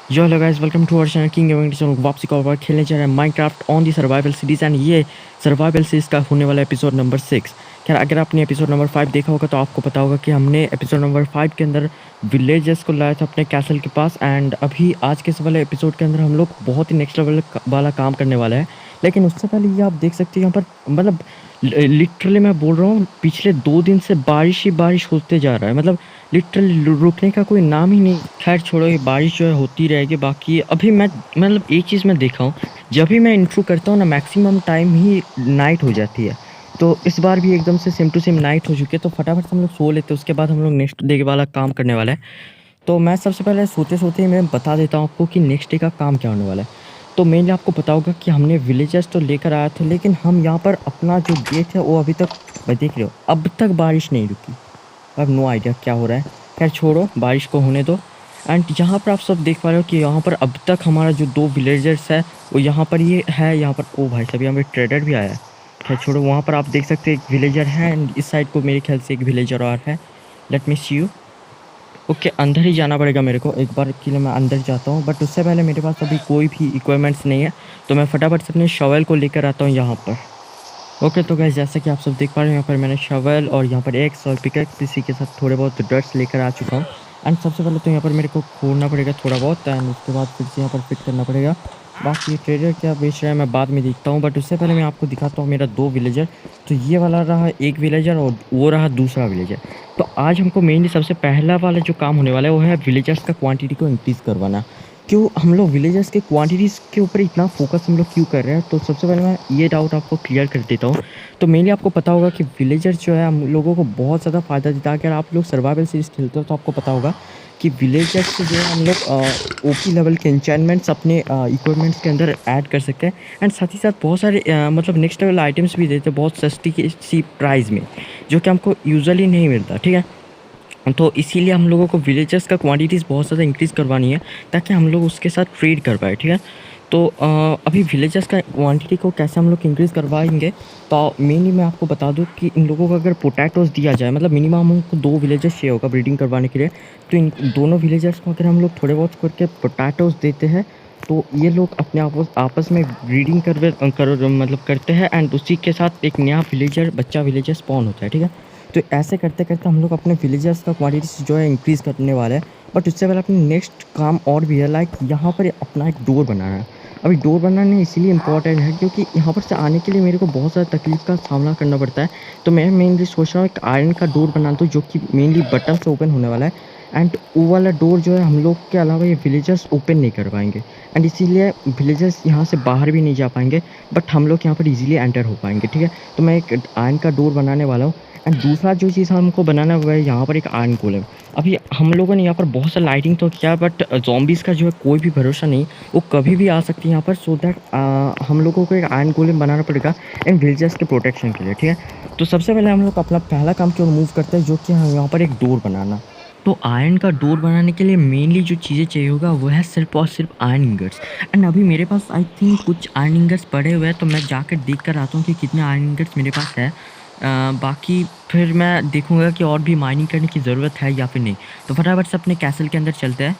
Yo hello guys, welcome to our channel king gaming. Channel वापसी का ओवर खेलने जा रहे हैं Minecraft on the survival series and ये सर्वाइवल सीरीज का होने वाला एपिसोड नंबर 6। खैर, अगर आपने एपिसोड नंबर 5 देखा होगा तो आपको पता होगा कि हमने एपिसोड नंबर 5 के अंदर विलेजेस को लाया था अपने कैसल के पास। एंड अभी आज के इस वाले एपिसोड के अंदर हम लोग बहुत ही नेक्स्ट लेवल वाला काम करने वाला है। लेकिन उससे पहले ये आप देख सकते हैं यहाँ पर, मतलब लिटरली मैं बोल रहा हूँ, पिछले 2 दिन से बारिश ही बारिश होते जा रहा है। मतलब लिटरली रुकने का कोई नाम ही नहीं। खैर छोड़ो, ये बारिश जो है होती रहेगी। बाकी अभी मैं, मतलब एक चीज़ मैं देखा हूँ, जब भी मैं इंट्रो करता हूँ ना, मैक्सिमम टाइम ही नाइट हो जाती है। तो इस बार भी एकदम से सेम टू सेम नाइट हो चुकी है। तो फटाफट से हम लोग सो लेते हैं, उसके बाद हम लोग नेक्स्ट डे वाला काम करने वाला है। तो मैं सबसे पहले सोते सोते ही मैं बता देता हूँ आपको कि नेक्स्ट डे का काम क्या होने वाला है। तो मेनली आपको पता होगा कि हमने विलेजर्स तो लेकर आया था, लेकिन हम यहाँ पर अपना जो गेट है वो अभी तक, भाई देख रहे हो, अब तक बारिश नहीं रुकी। अब नो आइडिया क्या हो रहा है। खैर छोड़ो, बारिश को होने दो। एंड यहाँ पर आप सब देख पा रहे हो कि यहाँ पर अब तक हमारा जो 2 विलेजर्स है वो यहाँ पर ये है। यहाँ पर ओ भाई साहब, यहाँ पर ट्रेडर भी आया है। खैर छोड़ो, वहाँ पर आप देख सकते हैं एक विलेजर है एंड इस साइड को मेरे ख्याल से एक विलेजर और है। Let me see you. Okay, अंदर ही जाना पड़ेगा मेरे को। एक बार के लिए मैं अंदर जाता हूँ, बट उससे पहले मेरे पास अभी कोई भी इक्विपमेंट्स नहीं है। तो मैं फटाफट से अपने शॉवेल को लेकर आता हूँ यहाँ पर। ओके, तो गाइस जैसा कि आप सब देख पा रहे हैं, यहाँ पर मैंने शॉवेल और यहाँ पर एक्स और पिकैक्स, इसी के साथ थोड़े बहुत डर्ट्स लेकर आ चुका हूँ। एंड सबसे पहले तो यहाँ पर मेरे को खोदना पड़ेगा थोड़ा बहुत, एंड उसके बाद फिर से यहाँ पर फिट करना पड़ेगा। बाकी ट्रेडर क्या बेच रहा है मैं बाद में देखता हूँ, बट उससे पहले मैं आपको दिखाता हूँ मेरा 2 विलेजर। तो ये वाला रहा एक विलेजर और वो रहा दूसरा विलेजर। तो आज हमको मेनली सबसे पहला वाला जो काम होने वाला है वो है विलेजर्स का क्वांटिटी को इंक्रीज़ करवाना। क्यों हम लोग विलेजर्स के क्वांटिटीज़ के ऊपर इतना फोकस हम लोग क्यों कर रहे हैं, तो सबसे पहले मैं ये डाउट आपको क्लियर कर देता हूँ। तो मेनली आपको पता होगा कि विलेजर जो है हम लोगों को बहुत ज़्यादा फ़ायदा देता है। अगर आप लोग सर्वाइवल सीरीज़ खेलते हो तो आपको पता होगा कि विलेजर्स से जो है हम लोग ओपी लेवल के एन्चेंटमेंट्स अपने इक्विपमेंट्स के अंदर ऐड कर सकते हैं। एंड साथ ही साथ बहुत सारे मतलब नेक्स्ट लेवल आइटम्स भी देते हैं बहुत सस्ती सी प्राइस में, जो कि हमको यूजुअली नहीं मिलता। ठीक है, तो इसीलिए हम लोगों को विलेजर्स का क्वांटिटीज़ बहुत ज़्यादा इंक्रीज़ करवानी है ताकि हम लोग उसके साथ ट्रेड कर पाए। ठीक है, तो अभी विलेजर्स का क्वांटिटी को कैसे हम लोग इंक्रीज़ करवाएंगे, तो मेनली मैं आपको बता दूं कि इन लोगों को अगर पोटैटोज़ दिया जाए, मतलब मिनिमम हमको 2 विलेजर्स चाहिए होगा ब्रीडिंग करवाने के लिए। तो इन दोनों विलेजर्स को अगर हम लोग थोड़े बहुत करके पोटैटोज़ देते हैं तो ये लोग अपने आपस में ब्रीडिंग मतलब करते हैं। एंड उसी के साथ एक नया विलेजर, बच्चा विलेजर स्पॉन होता है। ठीक है, तो ऐसे करते करते हम लोग अपने विलेजर्स का क्वांटिटी जो है इंक्रीज़ करने वाले हैं। बट उससे पहले अपने नेक्स्ट काम और भी है, लाइक यहाँ पर अपना एक डोर बनाना है। अभी डोर बनाना इसीलिए इम्पॉर्टेंट है क्योंकि यहाँ पर से आने के लिए मेरे को बहुत ज़्यादा तकलीफ का सामना करना पड़ता है। तो मैं मेनली सोच रहा हूँ एक आयरन का डोर बना दूँ जो कि मेनली बटन से ओपन होने वाला है। एंड वो वाला डोर जो है हम लोग के अलावा ये विलेजर्स ओपन नहीं कर पाएंगे। एंड इसीलिए विलेजर्स यहाँ से बाहर भी नहीं जा पाएंगे, बट हम लोग यहाँ पर इजीली एंटर हो पाएंगे। ठीक है, तो मैं एक आयरन का डोर बनाने वाला हूँ। एंड दूसरा जो चीज़ हमको बनाना हुआ है, यहाँ पर एक आयरन गोलेम। अभी हम लोगों ने यहाँ पर बहुत सा लाइटिंग तो किया, बट ज़ॉम्बीज़ का जो है कोई भी भरोसा नहीं, वो कभी भी आ सकती है यहाँ पर। सो दैट हम लोगों को एक आयरन गोलेम बनाना पड़ेगा इन विलेजर्स के प्रोटेक्शन के लिए। ठीक है, तो सबसे पहले हम लोग अपना पहला काम की ओर मूव करते हैं, जो कि हम यहाँ पर एक डोर बनाना। तो आयरन का डोर बनाने के लिए मेनली जो चीज़ें चाहिए होगा वो है सिर्फ और सिर्फ आयरन इंगट्स। एंड अभी मेरे पास आई थिंक कुछ आयरन इंगट्स पड़े हुए हैं, तो मैं जाकर देख कर आता हूँ कि कितने आयरन इंगट्स मेरे पास है। बाकी फिर मैं देखूँगा कि और भी माइनिंग करने की ज़रूरत है या फिर नहीं। तो फटाफट से अपने कैसल के अंदर चलते हैं।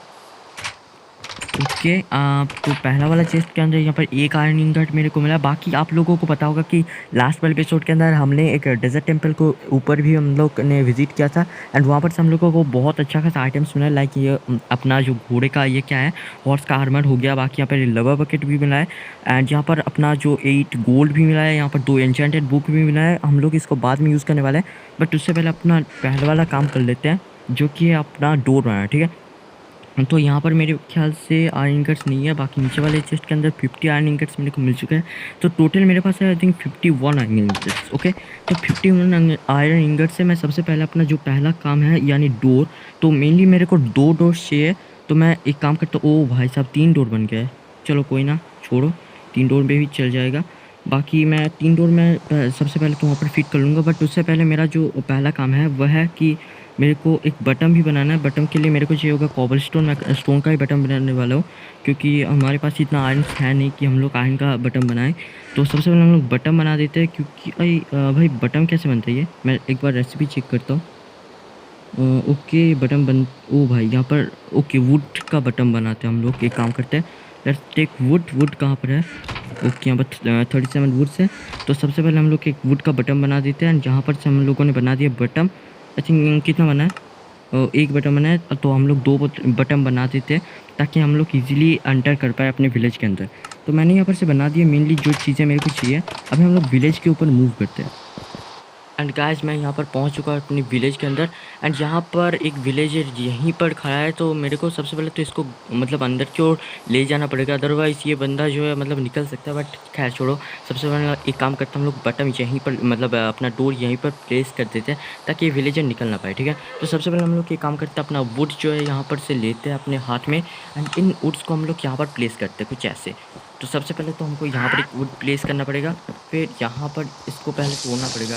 ओके, तो पहला वाला चेस्ट के अंदर यहाँ पर एक आयरन इंगट मेरे को मिला। बाकी आप लोगों को पता होगा कि लास्ट वाले एपिसोड के अंदर हमने एक डेजर्ट टेम्पल को ऊपर भी हम लोग ने विजिट किया था। एंड वहाँ पर से हम लोगों को बहुत अच्छा खासा आइटम्स मिला, लाइक ये अपना जो घोड़े का ये क्या है, हॉर्स का आर्मर हो गया। बाकी यहाँ पर लवर बकेट भी मिला है। एंड यहाँ पर अपना जो 8 गोल्ड भी मिला है। यहाँ पर 2 एन्चेंटेड बुक भी मिला है। हम लोग इसको बाद में यूज़ करने वाले हैं, बट उससे पहले अपना पहले वाला काम कर लेते हैं, जो कि है अपना डोर बनाना। ठीक है, तो यहाँ पर मेरे ख्याल से आयरन इंगट्स नहीं है। बाकी नीचे वाले चेस्ट के अंदर 50 आयरन इंगट्स मेरे को मिल चुके हैं। तो टोटल मेरे पास है I think 51 iron ingots. Okay, तो 51 आयरन इंगट से मैं सबसे पहले अपना जो पहला काम है यानी डोर, तो मेनली मेरे को 2 डोर्स चाहिए। तो मैं एक काम करता हूँ, ओ भाई साहब 3 डोर बन गया है। चलो कोई ना, छोड़ो, 3 डोर में भी चल जाएगा। बाकी मैं 3 डोर में सबसे पहले तो वहाँ पर फिट कर लूँगा। बट उससे पहले मेरा जो पहला काम है वह है कि मेरे को एक बटन भी बनाना है। बटन के लिए मेरे को चाहिए होगा कॉबल स्टोन। मैं स्टोन का ही बटन बनाने वाला हूँ क्योंकि हमारे पास इतना आयरन है नहीं कि हम लोग आयरन का बटन बनाएं। तो सबसे पहले हम लोग बटन बना देते हैं, क्योंकि भाई बटन कैसे बनता है ये मैं एक बार रेसिपी चेक करता हूँ। ओके बटन बन ओ भाई यहाँ पर ओके वुड का बटन बनाते हैं हम लोग। एक काम करते हैं, लेट्स टेक वुड। वुड कहाँ पर है? ओके यहाँ पर 37 वुड्स है। तो सबसे पहले हम लोग एक वुड का बटन बना देते हैं। जहाँ पर से हम लोगों ने बना दिया बटन, आई थिंक कितना बना है? एक बटन बना है, तो हम लोग 2 बटन बना देते हैं ताकि हम लोग इजीली एंटर कर पाए अपने विलेज के अंदर। तो मैंने यहाँ पर से बना दिया मेनली जो चीज़ें मेरे को चाहिए। अभी हम लोग विलेज के ऊपर मूव करते हैं। एंड गाइस मैं यहाँ पर पहुँच चुका हूँ अपनी विलेज के अंदर। एंड यहाँ पर एक विलेजर यहीं पर खड़ा है, तो मेरे को सबसे पहले तो इसको मतलब अंदर की ओर ले जाना पड़ेगा, अदरवाइज़ ये बंदा जो है मतलब निकल सकता है। बट खैर छोड़ो, सबसे पहले एक काम करते हैं, हम लोग बटन यहीं पर मतलब अपना डोर यहीं पर प्लेस कर देते हैं ताकि ये विलेजर निकल ना पाए, ठीक है। तो सबसे पहले हम लोग ये काम करते हैं, अपना वुड जो है यहाँ पर से लेते हैं अपने हाथ में। एंड इन वुड्स को हम लोग यहाँ पर प्लेस करते हैं कुछ ऐसे। तो सबसे पहले तो हमको यहाँ पर एक वुड प्लेस करना पड़ेगा, फिर यहाँ पर इसको पहले तोड़ना पड़ेगा।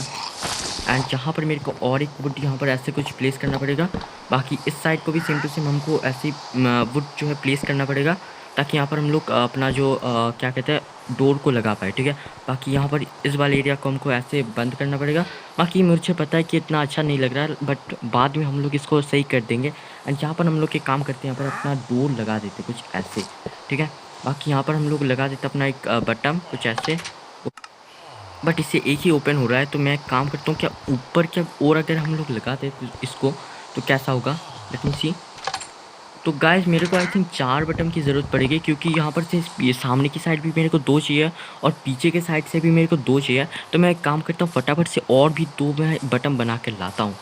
एंड यहाँ पर मेरे को और एक वुड यहाँ पर ऐसे कुछ प्लेस करना पड़ेगा। बाकी इस साइड को भी सेम टू सेम हमको ऐसे वुड जो है प्लेस करना पड़ेगा ताकि यहाँ पर हम लोग अपना जो क्या कहते हैं डोर को लगा पाए, ठीक है। बाकी यहाँ पर इस वाले एरिया को हमको ऐसे बंद करना पड़ेगा। बाकी मुझे पता है कि इतना अच्छा नहीं लग रहा है, बट बाद में हम लोग इसको सही कर देंगे। एंड यहाँ पर हम लोग एक काम करते हैं, यहाँ पर अपना डोर लगा देते कुछ ऐसे, ठीक है। बाकी यहाँ पर हम लोग लगा देते अपना एक बटन कुछ ऐसे, बट इससे एक ही ओपन हो रहा है। तो मैं एक काम करता हूँ, क्या ऊपर क्या और अगर हम लोग लगाते तो इसको तो कैसा होगा, लेट मी सी। तो गाइस मेरे को आई थिंक 4 बटन की ज़रूरत पड़ेगी, क्योंकि यहाँ पर से ये सामने की साइड भी मेरे को 2 चाहिए और पीछे के साइड से भी मेरे को 2 चाहिए। तो मैं एक काम करता हूँ, फटाफट से और भी 2 मैं बटन बना कर लाता हूँ।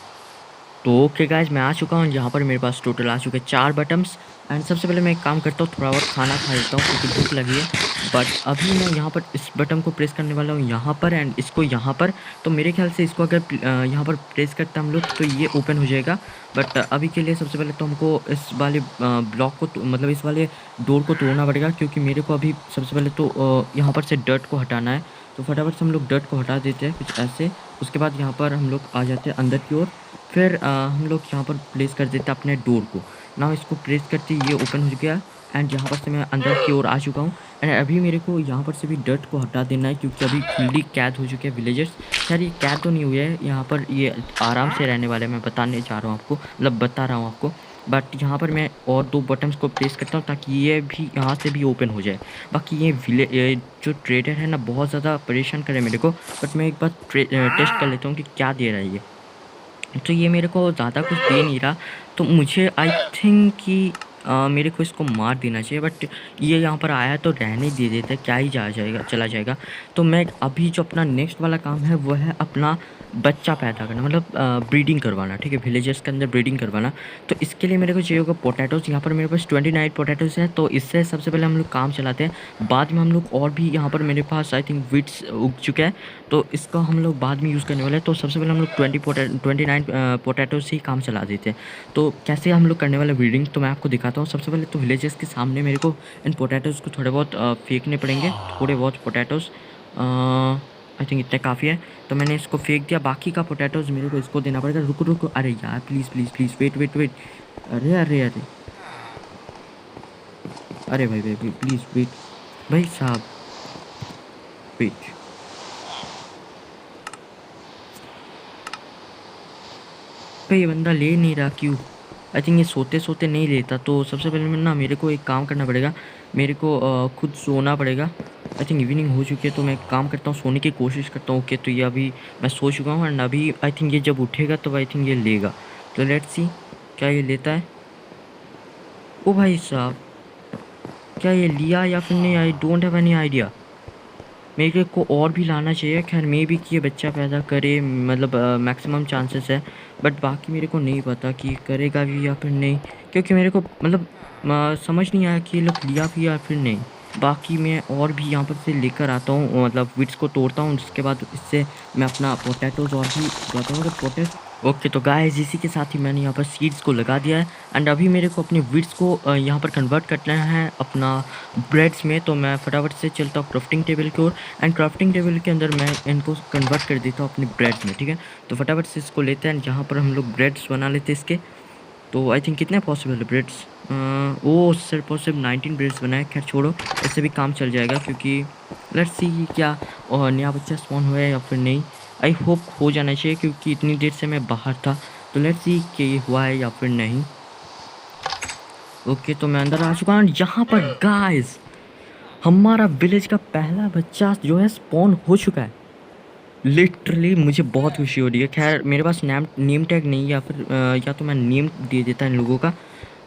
तो ओके गाइस मैं आ चुका हूँ, यहाँ पर मेरे पास टोटल आ चुके हैं 4 बटन्स। एंड सबसे पहले मैं एक काम करता हूँ, थोड़ा बहुत खाना खा लेता हूँ क्योंकि भूख लगी है। बट अभी मैं यहाँ पर इस बटन को प्रेस करने वाला हूँ यहाँ पर, एंड इसको यहाँ पर। तो मेरे ख्याल से इसको अगर यहाँ पर प्रेस करते हम लोग तो ये ओपन हो जाएगा। बट अभी के लिए सबसे पहले तो हमको इस वाले ब्लॉक को मतलब इस वाले डोर को तोड़ना पड़ेगा, क्योंकि मेरे को अभी सबसे पहले तो यहाँ पर से डर्ट को हटाना है। तो फटाफट से हम लोग डर्ट को हटा देते हैं कुछ ऐसे। उसके बाद यहाँ पर हम लोग आ जाते हैं अंदर की ओर। फिर हम लोग यहाँ पर प्लेस कर देते हैं अपने डोर को। ना इसको प्रेस करते ये ओपन हो गया। एंड यहाँ पर से मैं अंदर की ओर आ चुका हूँ। एंड अभी मेरे को यहाँ पर से भी डर्ट को हटा देना है, क्योंकि अभी फुल्ली कैद हो चुके हैं विलेजर्स। यार ये कैद तो नहीं हुए हैं, यहाँ पर ये आराम से रहने वाले हैं। मैं बताने जा रहा हूँ आपको, मतलब बता रहा हूँ आपको। बट यहाँ पर मैं और 2 बटन्स को प्रेस करता हूँ ताकि ये भी यहाँ से भी ओपन हो जाए। बाकी ये जो ट्रेडर है ना बहुत ज़्यादा परेशान करे मेरे को। बट मैं एक बार टेस्ट कर लेता हूँ कि क्या दे रहा है ये। तो ये मेरे को ज़्यादा कुछ दे नहीं रहा, तो मुझे आई थिंक कि मेरे को इसको मार देना चाहिए। बट ये यहाँ पर आया तो रहने दे देते, क्या ही चला जाएगा। तो मैं अभी जो अपना नेक्स्ट वाला काम है वो है अपना बच्चा पैदा करना, मतलब ब्रीडिंग करवाना, ठीक है, विलेजेस के अंदर ब्रीडिंग करवाना। तो इसके लिए मेरे को चाहिए होगा पोटैटोज़। यहाँ पर मेरे पास 29 पोटैटोज़ हैं, तो इससे सबसे पहले हम लोग काम चलाते हैं। बाद में हम लोग और भी यहाँ पर मेरे पास आई थिंक वीट्स उग चुका है, तो इसका हम लोग बाद में यूज़ करने वाले हैं। तो सबसे पहले हम लोग 29 पोटैटो से ही काम चला देते हैं। तो कैसे हम लोग करने वाले ब्रीडिंग तो मैं आपको दिखाता हूँ। सबसे पहले तो विलेजेस के सामने मेरे को इन पोटैटोज़ को थोड़े बहुत फेंकने पड़ेंगे, थोड़े बहुत पोटैटोज़। आई थिंक इतने काफ़ी है। तो मैंने इसको फेंक दिया, बाकी का पोटैटोज़ मेरे को इसको देना पड़ेगा। रुको रुको, अरे यार please please please wait wait wait, अरे अरे अरे अरे भाई भाई प्लीज़ वेट, भाई साहब वेट। भाई ये बंदा ले नहीं रहा क्यों? आई थिंक ये सोते सोते नहीं लेता। तो सबसे पहले मैं ना मेरे को एक काम करना पड़ेगा, मेरे को खुद सोना पड़ेगा। आई थिंक इवनिंग हो चुकी है, तो मैं एक काम करता हूँ, सोने की कोशिश करता हूँ। ओके तो ये अभी मैं सो चुका हूँ, एंड अभी आई थिंक ये जब उठेगा तो आई थिंक ये लेगा। तो लेट्स सी क्या ये लेता है। ओ भाई साहब, क्या ये लिया या फिर नहीं, I don't have any idea. मेरे को और भी लाना चाहिए। खैर मे भी कि ये बच्चा पैदा करे, मतलब मैक्सिमम चांसेस है। बट बाकी मेरे को नहीं पता कि करेगा भी या फिर नहीं, क्योंकि मेरे को मतलब समझ नहीं आया कि ये लोग लिया भी या फिर नहीं। बाकी मैं और भी यहाँ पर से लेकर आता हूँ, मतलब विड्स को तोड़ता हूँ, जिसके बाद इससे मैं अपना पोटैटोज़ और भी लाता हूँ। ओके तो गाइस इसी के साथ ही मैंने यहाँ पर सीड्स को लगा दिया है। एंड अभी मेरे को अपने विड्स को यहाँ पर कन्वर्ट करना है अपना ब्रेड्स में। तो मैं फटाफट से चलता हूँ क्राफ्टिंग टेबल की ओर, एंड क्राफ्टिंग टेबल के अंदर मैं इनको कन्वर्ट कर देता हूँ अपने ब्रेड्स में, ठीक है। तो फटाफट से इसको लेते हैं, जहाँ पर हम लोग ब्रेड्स बना लेते हैं इसके। तो आई थिंक कितने पॉसिबल है ब्रेड्स, ओ सर पॉसिबल 19 ब्रेड्स बनाए। खैर छोड़ो, इससे भी काम चल जाएगा, क्योंकि लेट्स सी क्या नया बच्चा स्पॉन हुआ है या फिर नहीं। आई होप हो जाना चाहिए, क्योंकि इतनी देर से मैं बाहर था। तो लेट्स सी कि हुआ है या फिर नहीं। ओके, तो मैं अंदर आ चुका हूँ। यहाँ पर गाइस हमारा विलेज का पहला बच्चा जो है स्पॉन हो चुका है। लिटरली मुझे बहुत खुशी हो रही है। खैर मेरे पास नेम टैग नहीं है, या फिर या तो मैं नेम दे देता इन लोगों का।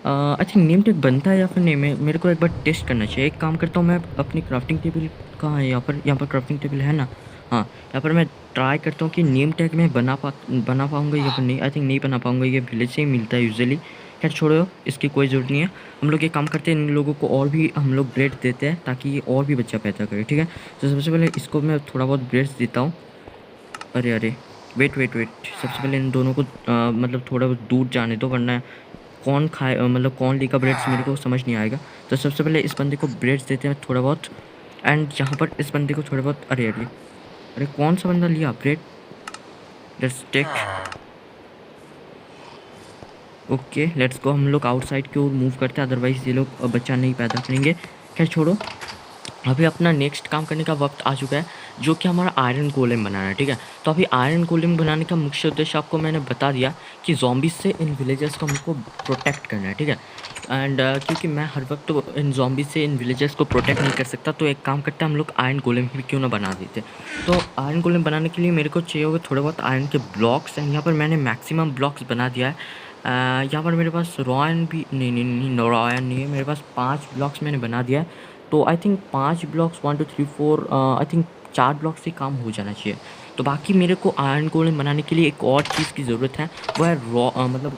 आई थिंक नेम टैग बनता है या फिर नहीं, मेरे को एक बार टेस्ट करना चाहिए। एक काम करता हूँ, मैं अपनी क्राफ्टिंग टेबल कहाँ है, यहाँ पर क्राफ्टिंग टेबल है ना। हाँ, यहाँ पर मैं ट्राई करता हूँ कि नेम टैग मैं बना पाऊँगा या फिर नहीं। आई थिंक नहीं बना पाऊँगा, ये विलेज से ही मिलता है यूजुअली। खैर छोड़ो, इसकी कोई ज़रूरत नहीं है। हम लोग ये काम करते हैं, इन लोगों को और भी हम लोग ब्रेड देते हैं ताकि ये और भी बच्चा पैदा करे, ठीक है। तो सबसे पहले इसको मैं थोड़ा बहुत ब्रेड्स देता हूँ। अरे अरे, वेट वेट वेट, सबसे पहले इन दोनों को मतलब थोड़ा बहुत दूर जाने दो, वरना कौन खाए मतलब कौन लेगा ब्रेड्स मेरे को समझ नहीं आएगा। तो सबसे पहले इस बंदे को ब्रेड्स देते हैं थोड़ा बहुत। एंड यहाँ पर इस बंदे को थोड़ा बहुत। अरे अरे अरे, कौन सा बंदा लिया bread? Let's take. Okay let's go, हम लोग आउटसाइड की ओर मूव करते हैं, अदरवाइज़ ये लोग बच्चा नहीं पैदा करेंगे। खैर छोड़ो, अभी अपना नेक्स्ट काम करने का वक्त आ चुका है, जो कि हमारा आयरन गोलेम बनाना है, ठीक है। तो अभी आयरन गोलेम बनाने का मुख्य उद्देश्य आपको मैंने बता दिया कि ज़ॉम्बीज़ से इन विलेजर्स को हमको प्रोटेक्ट करना है, ठीक है। एंड क्योंकि मैं हर वक्त तो इन ज़ॉम्बीज़ से इन विलेजर्स को प्रोटेक्ट नहीं कर सकता, तो एक काम करते हैं हम लोग आयरन गोलेम भी क्यों ना बना देते। तो आयरन गोलेम बनाने के लिए मेरे को चाहिए होगा थोड़े बहुत आयरन के ब्लॉक्स। एंड यहाँ पर मैंने मैक्सिमम ब्लॉक्स बना दिया है। यहाँ पर मेरे पास रॉयन भी नहीं, रॉयन नहीं है मेरे पास। 5 ब्लॉक्स मैंने बना दिया है। तो I think 5 blocks 1 2 3 4 I think 4 block से काम हो जाना चाहिए। तो बाकी मेरे को आयरन गोलेम बनाने के लिए एक और चीज़ की ज़रूरत है, वो है मतलब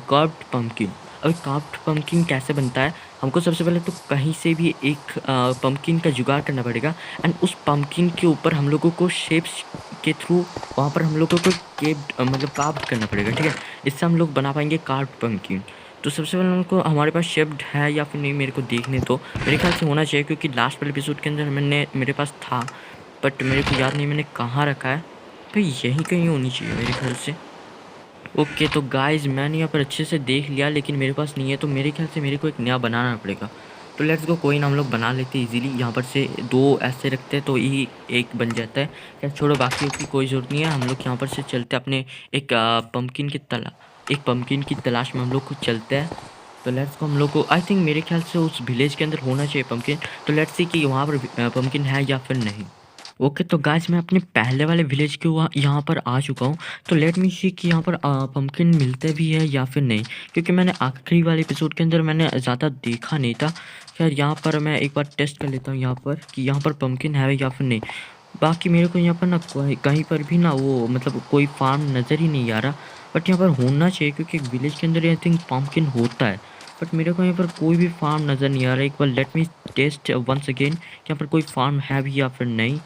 कर्व्ड पम्पकिन। अभी कर्व्ड पम्पकिन कैसे बनता है, हमको सबसे पहले तो कहीं से भी एक पम्पकिन का जुगाड़ करना पड़ेगा। एंड उस पम्पकिन के ऊपर हम लोगों को शेप्स के थ्रू वहाँ पर हम लोगों को मतलब कार्व करना पड़ेगा, ठीक है। इससे हम लोग बना पाएंगे कार्व्ड पम्पकिन। तो सबसे पहले उनको हमारे पास शेप्ड है या फिर नहीं मेरे को देखने तो मेरे ख्याल से होना चाहिए, क्योंकि लास्ट वाले एपिसोड के अंदर मेरे पास था, बट मेरे को याद नहीं मैंने कहाँ रखा है। तो यहीं कहीं होनी चाहिए मेरे ख्याल से। ओके तो गाइस मैंने यहाँ पर अच्छे से देख लिया, लेकिन मेरे पास नहीं है, तो मेरे ख्याल से मेरे को एक नया बनाना पड़ेगा। तो लेट्स गो, कोई ना, हम लोग बना लेते हैं इजीली। यहाँ पर से 2 ऐसे रखते हैं तो ही एक बन जाता है। क्या छोड़ो, बाकी की कोई ज़रूरत नहीं है। हम लोग यहाँ पर से चलते अपने एक पम्पकिन की तलाश में हम लोग खुद चलते हैं। तो लेट्स को हम लोग को आई थिंक मेरे ख्याल से उस विलेज के अंदर होना चाहिए पम्पकिन। तो लेट्स सी कि वहाँ पर पम्पकिन है या फिर नहीं। ओके तो गाइस मैं अपने पहले वाले विलेज के यहाँ पर आ चुका हूँ। तो लेट मी सी कि यहाँ पर पम्पकिन मिलते भी है या फिर नहीं, क्योंकि मैंने आखिरी वाले एपिसोड के अंदर मैंने ज़्यादा देखा नहीं था। खैर यहाँ पर मैं एक बार टेस्ट कर लेता हूँ यहाँ पर कि यहाँ पर पम्पकिन है या फिर नहीं। बाकी मेरे को यहाँ पर ना कहीं पर भी ना वो मतलब कोई फार्म नज़र ही नहीं आ रहा, बट यहाँ पर होना चाहिए क्योंकि विलेज के अंदर आई थिंक पम्पकिन होता है। बट मेरे को यहाँ पर कोई भी फार्म नज़र नहीं आ रहा है। एक बार let me test once again कि यहाँ पर कोई फार्म है भी या फिर नहीं।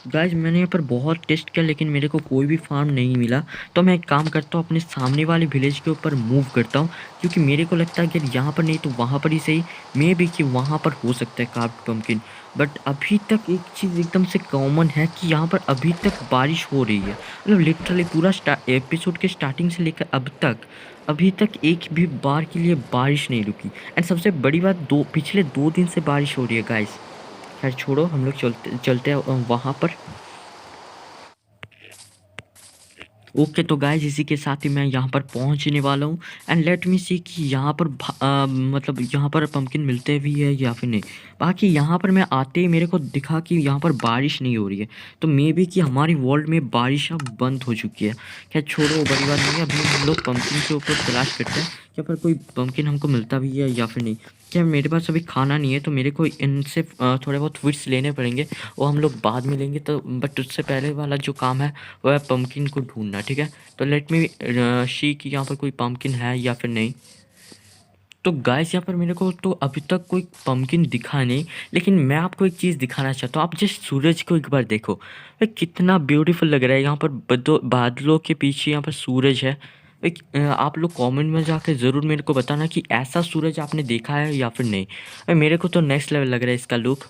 गाइज मैंने यहाँ पर बहुत टेस्ट किया, लेकिन मेरे को कोई भी फार्म नहीं मिला। तो मैं एक काम करता हूँ, अपने सामने वाले विलेज के ऊपर मूव करता हूँ, क्योंकि मेरे को लगता है कि यहाँ पर नहीं तो वहाँ पर ही सही, मे भी कि वहाँ पर हो सकता है कार्व्ड पम्पकिन। बट अभी तक एक चीज़ एकदम से कॉमन है कि यहाँ पर अभी तक बारिश हो रही है। मतलब लिटरली पूरा एपिसोड के स्टार्टिंग से लेकर अब तक अभी तक एक भी बार के लिए बारिश नहीं रुकी। एंड सबसे बड़ी बात, पिछले 2 दिन से बारिश हो रही है गाइस। खैर छोड़ो, हम लोग चलते चलते हैं वहाँ पर। ओके तो गाइस इसी के साथ ही मैं यहाँ पर पहुँचने वाला हूँ। एंड लेट मी सी कि यहाँ पर मतलब यहाँ पर पम्पकिन मिलते भी है या फिर नहीं। बाकी यहाँ पर मैं आते ही मेरे को दिखा कि यहाँ पर बारिश नहीं हो रही है, तो मे बी कि हमारी वर्ल्ड में बारिश अब बंद हो चुकी है। क्या छोड़ो, बड़ी बात नहीं है। अभी हम लोग पम्पकिन के ऊपर तलाश करते हैं यहाँ पर कोई पम्पकिन हमको मिलता भी है या फिर नहीं। क्या मेरे पास अभी खाना नहीं है, तो मेरे को इनसे थोड़े बहुत फ्रूट्स लेने पड़ेंगे, वो हम लोग बाद में लेंगे। तो बट उससे पहले वाला जो काम है वो है पम्पकिन को ढूंढना, ठीक है। तो लेट मी सी कि यहाँ पर कोई पम्पकिन है या फिर नहीं। तो गाइस यहाँ पर मेरे को तो अभी तक कोई पम्पकिन दिखा नहीं, लेकिन मैं आपको एक चीज़ दिखाना चाहता हूँ। आप जस्ट सूरज को एक बार देखो, भाई कितना ब्यूटीफुल लग रहा है। यहाँ पर बादलों के पीछे यहाँ पर सूरज है। एक आप लोग कमेंट में जाकर ज़रूर मेरे को बताना कि ऐसा सूरज आपने देखा है या फिर नहीं। भाई मेरे को तो नेक्स्ट लेवल लग रहा है इसका लुक।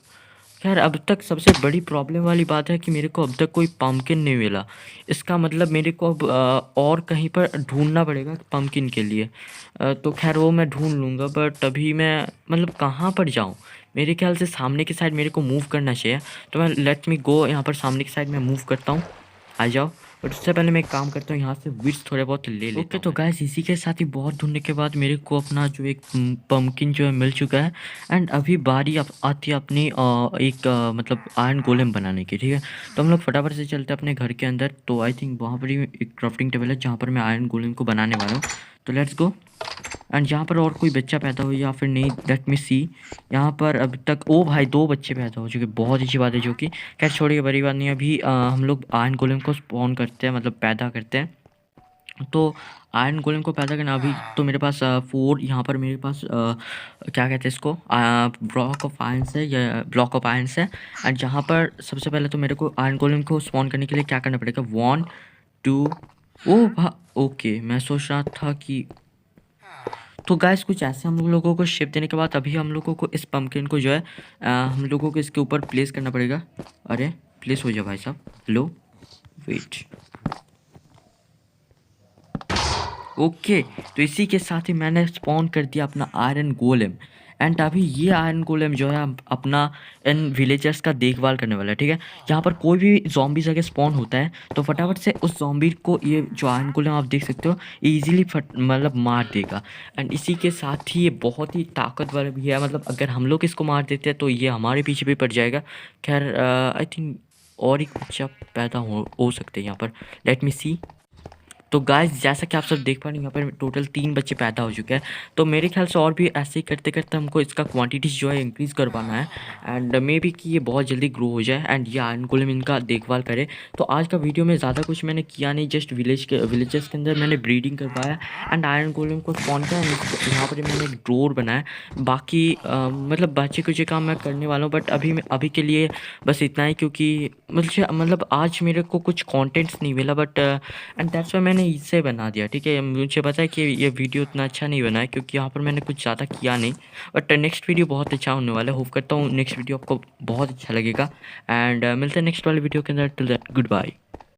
खैर अब तक सबसे बड़ी प्रॉब्लम वाली बात है कि मेरे को अब तक कोई पम्पकिन नहीं मिला। इसका मतलब मेरे को अब और कहीं पर ढूंढना पड़ेगा पम्पकिन के लिए। तो खैर वो मैं ढूंढ लूँगा, बट अभी मैं मतलब कहाँ पर जाऊँ। मेरे ख्याल से सामने की साइड मेरे को मूव करना चाहिए। तो मैं लेट मी गो, यहाँ पर सामने की साइड में मूव करता हूँ। आ जाओ। बट उससे पहले मैं एक काम करता हूँ, यहाँ से विड्स थोड़े बहुत ले लेता हूँ। ओके तो गाइस इसी के साथ ही बहुत ढूंढने के बाद मेरे को अपना जो एक पम्पकिन जो है मिल चुका है। एंड अभी बारी आती है अपनी एक मतलब आयरन गोलेम बनाने की, ठीक है। तो हम लोग फटाफट से चलते हैं अपने घर के अंदर। तो आई थिंक वहाँ पर ही एक क्राफ्टिंग टेबल है जहाँ पर मैं आयरन गोलेम को बनाने वाला हूँ। तो लेट्स गो। एंड यहाँ पर और कोई बच्चा पैदा हो या फिर नहीं, लेट मी सी। यहाँ पर अभी तक ओ भाई 2 बच्चे पैदा हो चुके, बहुत अच्छी बात है। जो कि खैर छोड़िए, बड़ी बात नहीं। अभी हम लोग आयरन गोलेम को स्पॉन करते हैं, मतलब पैदा करते हैं। तो आयरन गोलेम को पैदा करना, अभी तो मेरे पास 4 यहाँ पर मेरे पास क्या कहते हैं इसको, ब्लॉक ऑफ आयरन्स है या ब्लॉक ऑफ आयरन्स है। एंड जहाँ पर सबसे पहले तो मेरे को आयरन गोलेम को स्पॉन करने के लिए क्या करना पड़ेगा, 1 2। ओ भा ओके, मैं सोच रहा था कि तो गाइस कुछ ऐसे हम लोगों को शेप देने के बाद अभी हम लोगों को इस पम्पकिन को जो है हम लोगों को इसके ऊपर प्लेस करना पड़ेगा। अरे प्लेस हो जाए भाई साहब, लो वेट। ओके तो इसी के साथ ही मैंने स्पॉन कर दिया अपना आयरन गोलेम। एंड अभी ये आयरन गोलेम जो है अपना इन विलेजर्स का देखभाल करने वाला है, ठीक है। यहाँ पर कोई भी जॉम्बीज अगर स्पॉन होता है तो फटाफट से उस जॉम्बी को ये जो आयरन गोलेम आप देख सकते हो इजीली मतलब मार देगा। एंड इसी के साथ ही ये बहुत ही ताकतवर भी है, मतलब अगर हम लोग इसको मार देते हैं तो ये हमारे पीछे भी पड़ जाएगा। खैर आई थिंक और एक बच्चा पैदा हो सकते हैं यहाँ पर, लेट मी सी। तो गाइस जैसा कि आप सब देख पा रहे हैं यहाँ पर टोटल 3 बच्चे पैदा हो चुके हैं। तो मेरे ख्याल से और भी ऐसे ही करते करते हमको इसका क्वांटिटीज जो है इंक्रीज़ करवाना है। एंड मे बी कि ये बहुत जल्दी ग्रो हो जाए एंड ये आयरन गोलेम इनका देखभाल करे। तो आज का वीडियो में ज़्यादा कुछ मैंने किया नहीं, जस्ट विलेजेस के अंदर मैंने ब्रीडिंग करवाया एंड आयरन गोलेम को स्पॉन किया। यहाँ पर मैंने एक डोर बनाया। बाकी मतलब बच्चे कुछ काम मैं करने वाला हूँ, बट अभी के लिए बस इतना ही, क्योंकि मतलब आज मेरे को कुछ कॉन्टेंट्स नहीं मिला। बट एंड दैट्स वाई मैंने इससे बना दिया, ठीक है। मुझे पता है कि ये वीडियो उतना अच्छा नहीं बना है क्योंकि यहाँ पर मैंने कुछ ज़्यादा किया नहीं। बट नेक्स्ट वीडियो बहुत अच्छा होने वाला है। होप करता हूँ नेक्स्ट वीडियो आपको बहुत अच्छा लगेगा। एंड मिलते हैं नेक्स्ट वाले वीडियो के अंदर। Till that good bye.